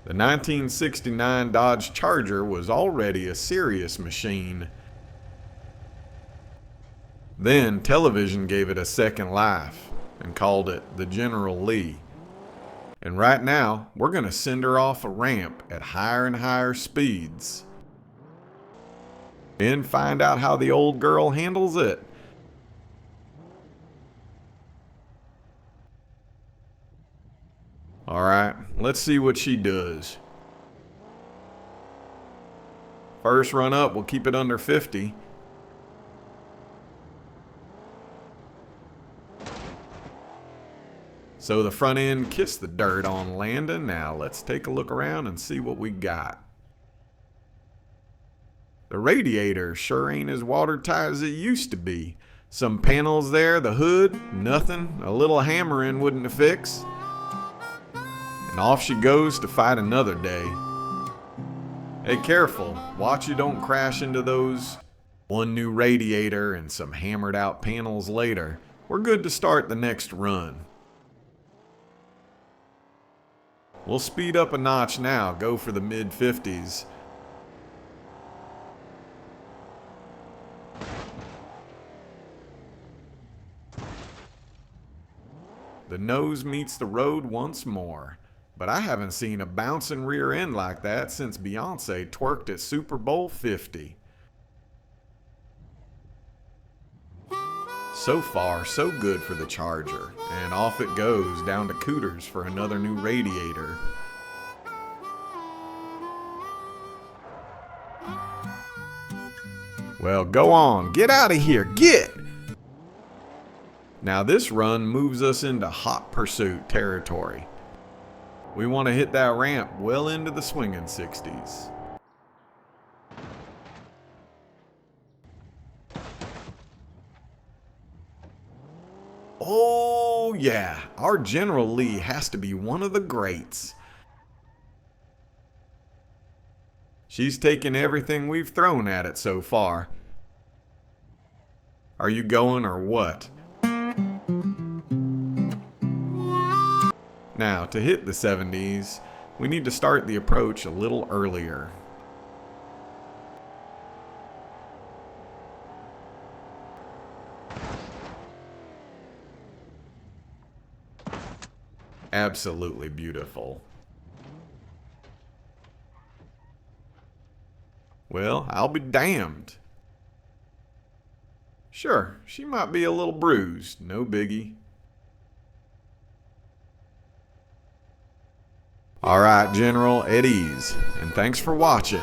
The 1969 Dodge Charger was already a serious machine. Then television gave it a second life and called it the General Lee. And right now, we're going to send her off a ramp at higher and higher speeds and find out how the old girl handles it. Alright, let's see what she does. First run up, we'll keep it under 50. So the front end kissed the dirt on landing. Now let's take a look around and see what we got. The radiator sure ain't as watertight as it used to be. Some panels there, the hood, nothing. A little hammering wouldn't fix. And off she goes to fight another day. Hey, careful. Watch you don't crash into those. One new radiator and some hammered out panels later. We're good to start the next run. We'll speed up a notch now, go for the mid-50s. The nose meets the road once more. But I haven't seen a bouncing rear end like that since Beyonce twerked at Super Bowl 50. So far, so good for the Charger, and off it goes down to Cooters for another new radiator. Well, go on, get out of here, get! Now this run moves us into hot pursuit territory. We want to hit that ramp well into the swinging 60s. Oh yeah, our General Lee has to be one of the greats. She's taken everything we've thrown at it so far. Are you going or what? Now, to hit the 70s, we need to start the approach a little earlier. Absolutely beautiful. Well, I'll be damned. Sure, she might be a little bruised, no biggie. Alright, General, at ease, and thanks for watching.